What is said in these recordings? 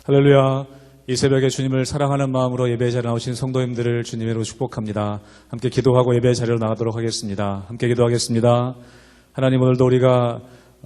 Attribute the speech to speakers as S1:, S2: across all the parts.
S1: 할렐루야. 이 새벽에 주님을 사랑하는 마음으로 예배 자리에 나오신 성도님들을 주님으로 축복합니다. 함께 기도하고 예배 자리로 나가도록 하겠습니다. 함께 기도하겠습니다. 하나님, 오늘도 우리가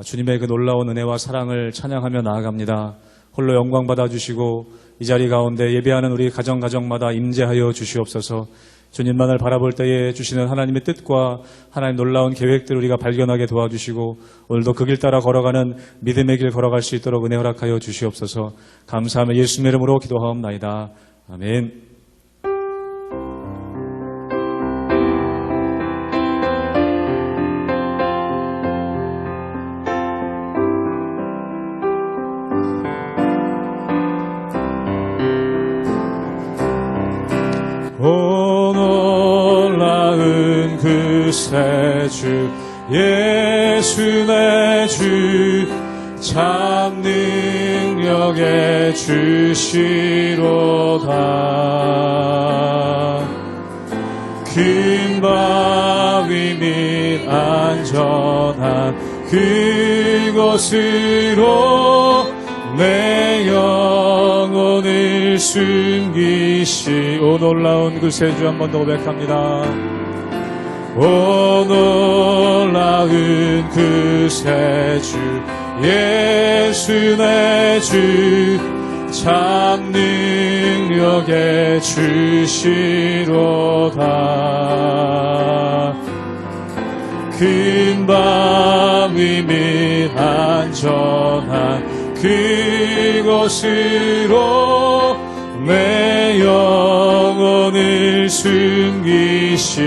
S1: 주님의 그 놀라운 은혜와 사랑을 찬양하며 나아갑니다. 홀로 영광 받아주시고 이 자리 가운데 예배하는 우리 가정마다 임재하여 주시옵소서. 주님만을 바라볼 때에 주시는 하나님의 뜻과 하나님 놀라운 계획들을 우리가 발견하게 도와주시고 오늘도 그 길 따라 걸어가는 믿음의 길 걸어갈 수 있도록 은혜 허락하여 주시옵소서. 감사하며 예수님의 이름으로 기도하옵나이다. 아멘.
S2: 놀라운 그새 주 예수 내 주 참 능력의 주시로다. 큰 바위 및 안전한 그곳으로 내 영혼을 숨기시. 오 놀라운 그새 주 한 번 더 고백합니다. 오 놀라운 그새 주 예수 내 주 참 능력의 주시로다. 큰 바위 및 안전한 그곳으로 내 영혼을 숨기시네.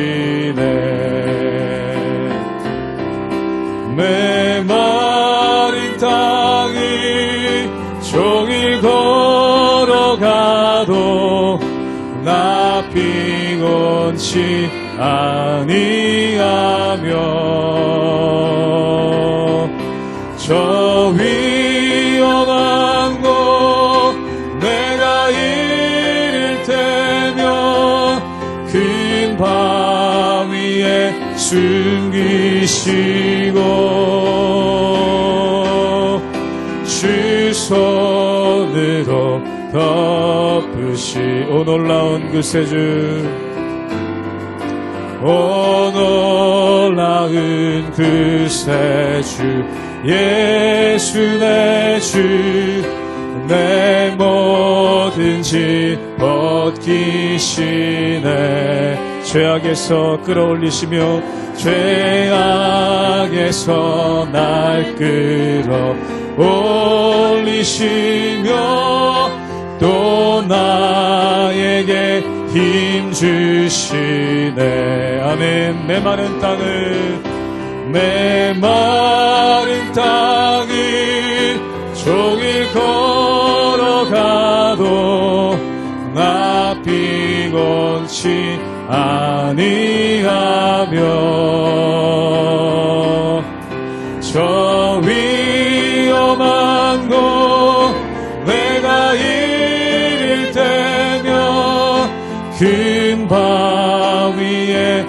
S2: 메마른 땅을 종일 걸어가도 나 피곤치 아니하며 저 위험한 곳 내가 이를 때면 큰 바위에 숨기시고 주 손으로 덮으시. 오 놀라운 그새 주 오 놀라운 그새 주 예수 내 주 내 모든 짐 벗기시네. 죄악에서 끌어올리시며 죄악에서 날 끌어올리시며 또 나에게 힘 주시네. 아멘. 메마른 땅을 종일 걸어가도 나 피곤치 아니하며 저 위험한 곳 내가 이를 때면 큰 바위에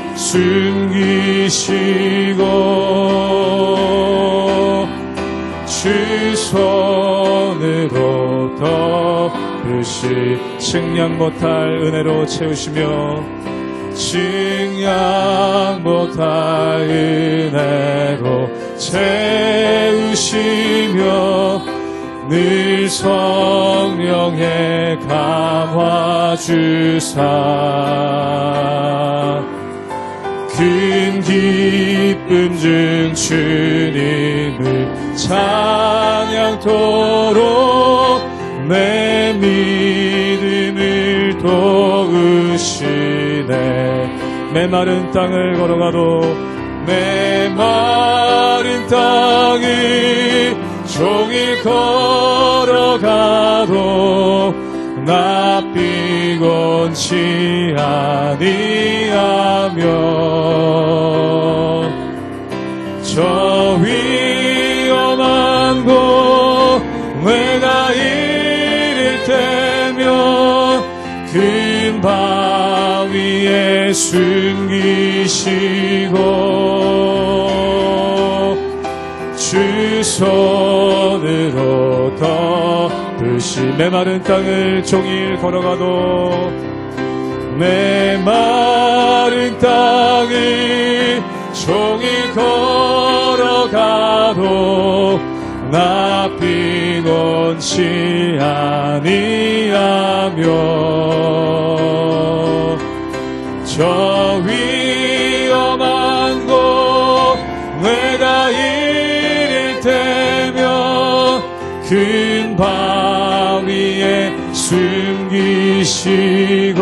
S2: 숨기시고 주 손으로 덮으시. 측량 못할 은혜로 채우시며 측량 못할 은혜로 채우시며 늘 성령의 감화 주사 큰 기쁨 중 주님을 찬양토록 내 믿음을 도우시네. 메마른 땅을 걸어가도 메마른 땅을 종일 걸어가도 나 피곤치 아니하며 저 위험한 곳 내가 이를 때면 큰 바위에 숨기시고 주 손으로 덮으시.
S1: 없이 메마른 땅을 종일 걸어가도 메마른 땅을 종일 걸어가도 나 피곤치 아니하며 저 위험한 곳 내가 이를 때면 큰 바위에 숨기시고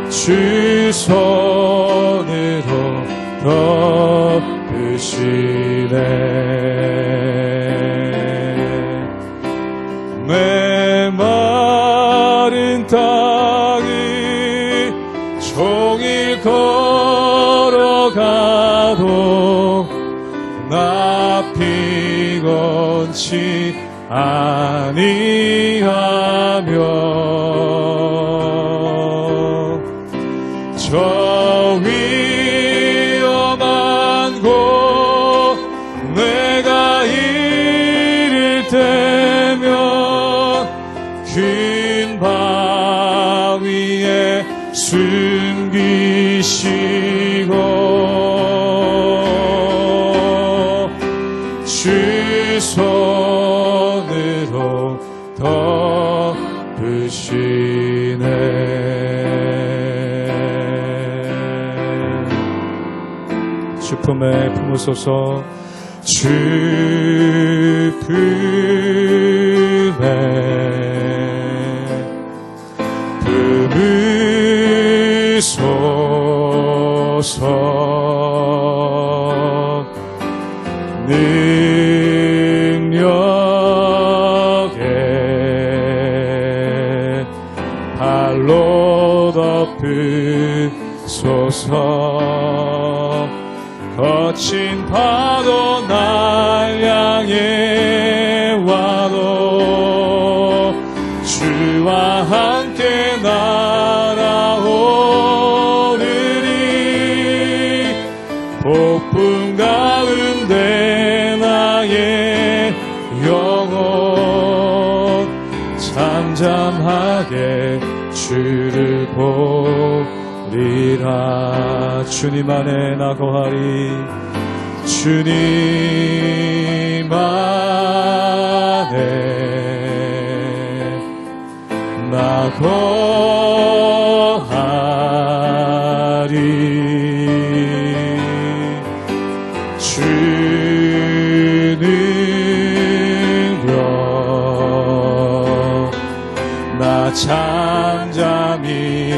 S1: 주 손으로 덮으시네. 메마른 땅을 종일 걸어가도 나 피곤치 아니하며 저 위험한 곳 내가 이를 때면 큰 바위에 숨기시고 주 손으로 덮으시네. 주 품에 품으소서. 주 품에 품으소서. 능력에 발로 덮으소서. 거친 파도 날 향해 와도 주와 함께 날아오르리. 폭풍 가운데 나의 영혼 잠잠하게 주를 보리라. 주님 안에 나 거하리. 주님 안에 나 거하리. 주 능력 나 잠잠히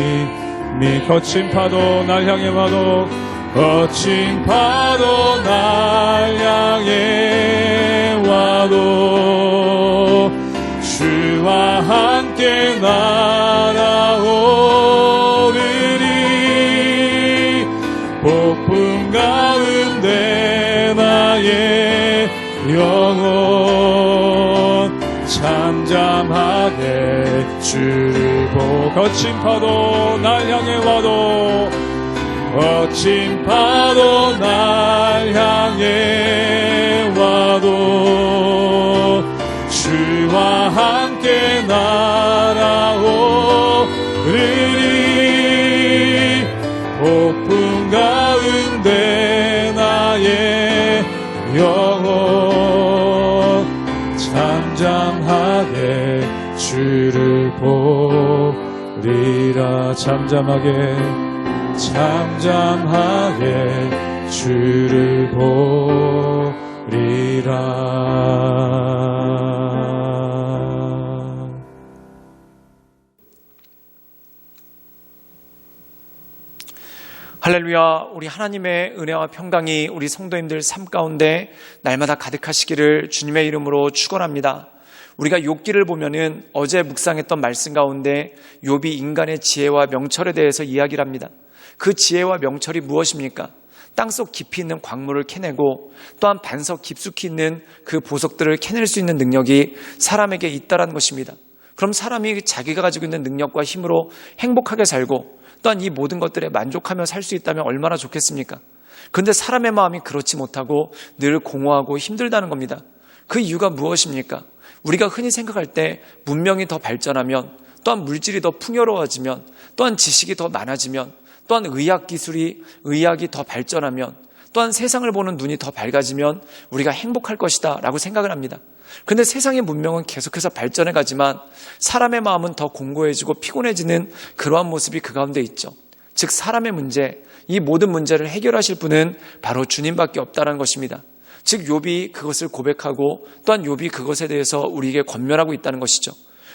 S1: 거친 파도 날 향해 와도 거친 파도 날 향해 와도 주와 함께 날아오르리. 폭풍 가운데 나의 영혼 잠잠하게 주를 보고 거친 파도 날 향해 와도 거친 파도 날 향해 와도 주와 함께 날아오르리. 폭풍 가운데 나의 영혼 잠잠하게 주를 보리라. 잠잠하게 주를 보리라.
S3: 할렐루야. 우리 하나님의 은혜와 평강이 우리 성도님들 삶 가운데 날마다 가득하시기를 주님의 이름으로 축원합니다. 우리가 욥기를 보면은 어제 묵상했던 말씀 가운데 욥이 인간의 지혜와 명철에 대해서 이야기를 합니다. 그 지혜와 명철이 무엇입니까? 땅속 깊이 있는 광물을 캐내고 또한 반석 깊숙이 있는 그 보석들을 캐낼 수 있는 능력이 사람에게 있다라는 것입니다. 그럼 사람이 자기가 가지고 있는 능력과 힘으로 행복하게 살고 또한 이 모든 것들에 만족하며 살 수 있다면 얼마나 좋겠습니까? 그런데 사람의 마음이 그렇지 못하고 늘 공허하고 힘들다는 겁니다. 그 이유가 무엇입니까? 우리가 흔히 생각할 때 문명이 더 발전하면, 또한 물질이 더 풍요로워지면, 또한 지식이 더 많아지면, 또한 의학이 더 발전하면, 또한 세상을 보는 눈이 더 밝아지면 우리가 행복할 것이다 라고 생각을 합니다. 그런데 세상의 문명은 계속해서 발전해 가지만 사람의 마음은 더 공고해지고 피곤해지는 그러한 모습이 그 가운데 있죠. 즉 사람의 문제, 이 모든 문제를 해결하실 분은 바로 주님밖에 없다는 것입니다. 즉 욥이 그것을 고백하고 또한 욥이 그것에 대해서 우리에게 권면하고 있다는 것이죠.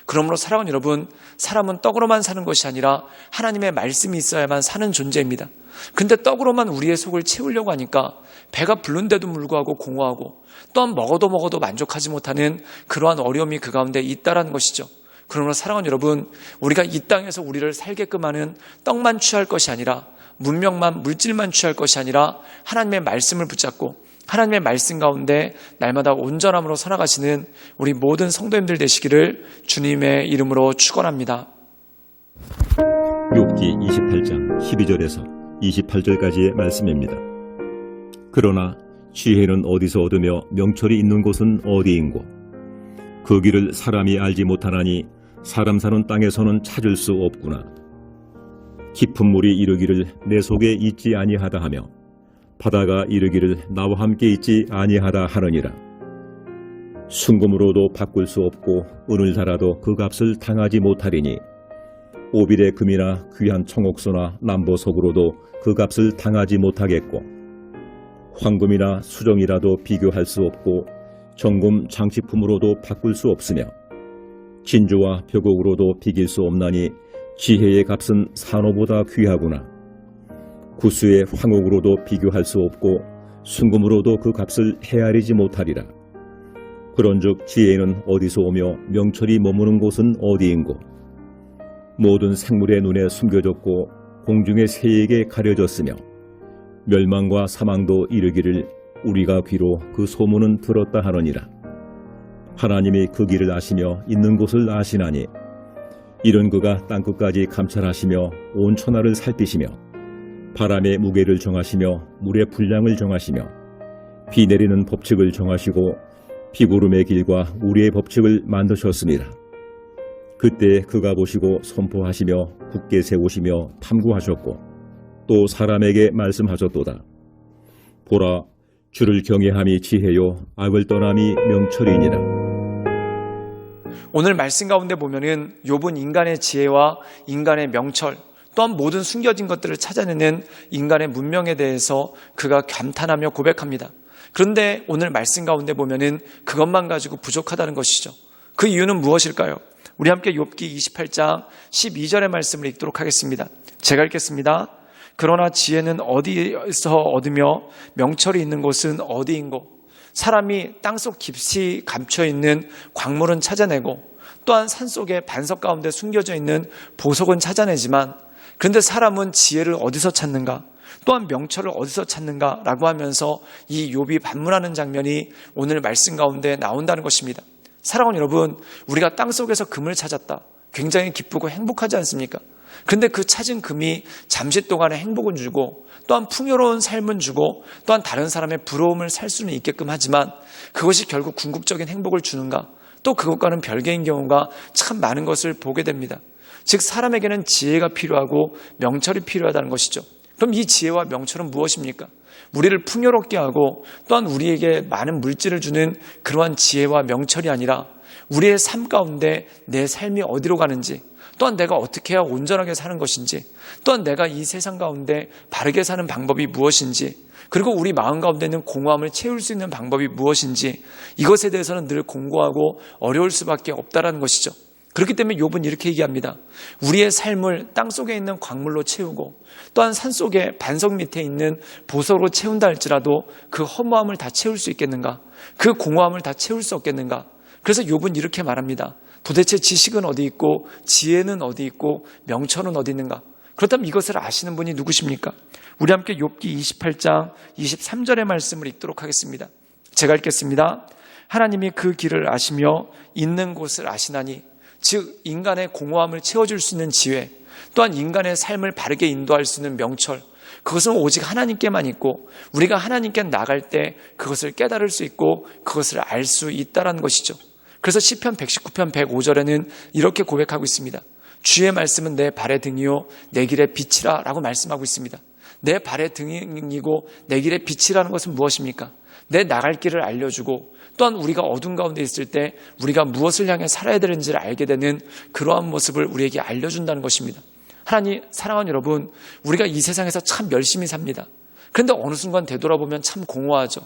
S3: 그러므로 사랑하는 여러분, 사람은 떡으로만 사는 것이 아니라 하나님의 말씀이 있어야만 사는 존재입니다. 근데 떡으로만 우리의 속을 채우려고 하니까 배가 부른데도 불구하고 공허하고 또한 먹어도 만족하지 못하는 그러한 어려움이 그 가운데 있다라는 것이죠. 그러므로 사랑하는 여러분, 우리가 이 땅에서 우리를 살게끔 하는 떡만 취할 것이 아니라 문명만, 물질만 취할 것이 아니라 하나님의 말씀을 붙잡고 하나님의 말씀 가운데 날마다 온전함으로 살아가시는 우리 모든 성도님들 되시기를 주님의 이름으로 축원합니다.
S4: 욥기 28장 12절에서 28절까지의 말씀입니다. 그러나 지혜는 어디서 얻으며 명철이 있는 곳은 어디인고 그 길을 사람이 알지 못하나니 사람 사는 땅에서는 찾을 수 없구나. 깊은 물이 이르기를 내 속에 있지 아니하다 하며 바다가 이르기를 나와 함께 있지 아니하다 하느니라. 순금으로도 바꿀 수 없고 은을 달아도 그 값을 당하지 못하리니 오빌의 금이나 귀한 청옥소나 남보석으로도 그 값을 당하지 못하겠고 황금이나 수정이라도 비교할 수 없고 정금 장식품으로도 바꿀 수 없으며 진주와 벽옥으로도 비길 수 없나니 지혜의 값은 산호보다 귀하구나. 구수의 황옥으로도 비교할 수 없고 순금으로도 그 값을 헤아리지 못하리라. 그런즉 지혜는 어디서 오며 명철이 머무는 곳은 어디인고 모든 생물의 눈에 숨겨졌고 공중의 새에게 가려졌으며 멸망과 사망도 이르기를 우리가 귀로 그 소문은 들었다 하느니라. 하나님이 그 길을 아시며 있는 곳을 아시나니 이른 그가 땅끝까지 감찰하시며 온 천하를 살피시며 바람의 무게를 정하시며 물의 분량을 정하시며 비 내리는 법칙을 정하시고 비구름의 길과 우리의 법칙을 만드셨습니다. 그때 그가 보시고 선포하시며 굳게 세우시며 탐구하셨고 또 사람에게 말씀하셨도다. 보라, 주를 경외함이 지혜요 악을 떠남이 명철이니라.
S3: 오늘 말씀 가운데 보면은 욥은 인간의 지혜와 인간의 명철 또한 모든 숨겨진 것들을 찾아내는 인간의 문명에 대해서 그가 감탄하며 고백합니다. 그런데 오늘 말씀 가운데 보면은 그것만 가지고 부족하다는 것이죠. 그 이유는 무엇일까요? 우리 함께 욥기 28장 12절의 말씀을 읽도록 하겠습니다. 제가 읽겠습니다. 그러나 지혜는 어디에서 얻으며 명철이 있는 곳은 어디인고 사람이 땅속 깊이 감춰있는 광물은 찾아내고 또한 산속의 반석 가운데 숨겨져 있는 보석은 찾아내지만 그런데 사람은 지혜를 어디서 찾는가 또한 명철을 어디서 찾는가 라고 하면서 이 욥이 반문하는 장면이 오늘 말씀 가운데 나온다는 것입니다. 사랑하는 여러분, 우리가 땅속에서 금을 찾았다. 굉장히 기쁘고 행복하지 않습니까? 그런데 그 찾은 금이 잠시 동안의 행복은 주고 또한 풍요로운 삶은 주고 또한 다른 사람의 부러움을 살 수는 있게끔 하지만 그것이 결국 궁극적인 행복을 주는가? 또 그것과는 별개인 경우가 참 많은 것을 보게 됩니다. 즉 사람에게는 지혜가 필요하고 명철이 필요하다는 것이죠. 그럼 이 지혜와 명철은 무엇입니까? 우리를 풍요롭게 하고 또한 우리에게 많은 물질을 주는 그러한 지혜와 명철이 아니라 우리의 삶 가운데 내 삶이 어디로 가는지 또한 내가 어떻게 해야 온전하게 사는 것인지 또한 내가 이 세상 가운데 바르게 사는 방법이 무엇인지 그리고 우리 마음 가운데 있는 공허함을 채울 수 있는 방법이 무엇인지 이것에 대해서는 늘 공고하고 어려울 수밖에 없다라는 것이죠. 그렇기 때문에 욥은 이렇게 얘기합니다. 우리의 삶을 땅속에 있는 광물로 채우고 또한 산속에 반석 밑에 있는 보석으로 채운다 할지라도 그 허무함을 다 채울 수 있겠는가? 그 공허함을 다 채울 수 없겠는가? 그래서 욥은 이렇게 말합니다. 도대체 지식은 어디 있고 지혜는 어디 있고 명철은 어디 있는가? 그렇다면 이것을 아시는 분이 누구십니까? 우리 함께 욥기 28장 23절의 말씀을 읽도록 하겠습니다. 제가 읽겠습니다. 하나님이 그 길을 아시며 있는 곳을 아시나니 즉 인간의 공허함을 채워줄 수 있는 지혜 또한 인간의 삶을 바르게 인도할 수 있는 명철 그것은 오직 하나님께만 있고 우리가 하나님께 나갈 때 그것을 깨달을 수 있고 그것을 알 수 있다는 것이죠. 그래서 시편 119편 105절에는 이렇게 고백하고 있습니다. 주의 말씀은 내 발의 등이요 내 길의 빛이라 라고 말씀하고 있습니다. 내 발의 등이고 내 길의 빛이라는 것은 무엇입니까? 내 나갈 길을 알려주고 또한 우리가 어둠 가운데 있을 때 우리가 무엇을 향해 살아야 되는지를 알게 되는 그러한 모습을 우리에게 알려준다는 것입니다. 하나님 사랑하는 여러분, 우리가 이 세상에서 참 열심히 삽니다. 그런데 어느 순간 되돌아보면 참 공허하죠.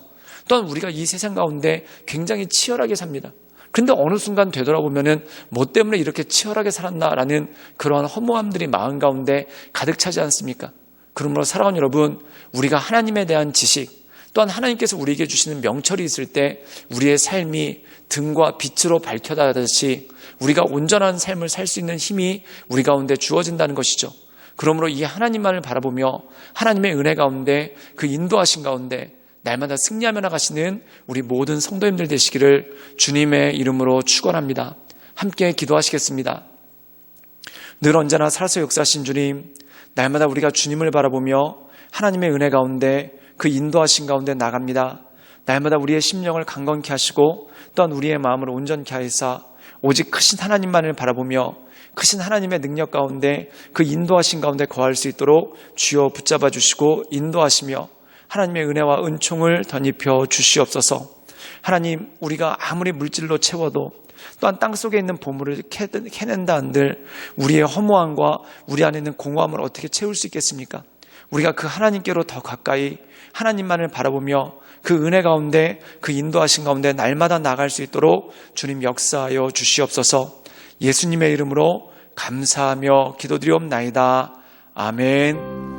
S3: 또한 우리가 이 세상 가운데 굉장히 치열하게 삽니다. 그런데 어느 순간 되돌아보면은 뭐 때문에 이렇게 치열하게 살았나라는 그러한 허무함들이 마음 가운데 가득 차지 않습니까? 그러므로 사랑하는 여러분, 우리가 하나님에 대한 지식 또한 하나님께서 우리에게 주시는 명철이 있을 때 우리의 삶이 등과 빛으로 밝혀다듯이 우리가 온전한 삶을 살 수 있는 힘이 우리 가운데 주어진다는 것이죠. 그러므로 이 하나님만을 바라보며 하나님의 은혜 가운데 그 인도하신 가운데 날마다 승리하며 나가시는 우리 모든 성도님들 되시기를 주님의 이름으로 축원합니다. 함께 기도하시겠습니다. 늘 언제나 살아서 역사하신 주님, 날마다 우리가 주님을 바라보며 하나님의 은혜 가운데 그 인도하신 가운데 나갑니다. 날마다 우리의 심령을 강건케 하시고 또한 우리의 마음을 온전케 하시사 오직 크신 하나님만을 바라보며 크신 하나님의 능력 가운데 그 인도하신 가운데 거할 수 있도록 주여 붙잡아 주시고 인도하시며 하나님의 은혜와 은총을 덧입혀 주시옵소서. 하나님, 우리가 아무리 물질로 채워도 또한 땅속에 있는 보물을 캐낸다 한들 우리의 허무함과 우리 안에 있는 공허함을 어떻게 채울 수 있겠습니까? 우리가 그 하나님께로 더 가까이 하나님만을 바라보며 그 은혜 가운데 그 인도하신 가운데 날마다 나갈 수 있도록 주님 역사하여 주시옵소서. 예수님의 이름으로 감사하며 기도드리옵나이다. 아멘.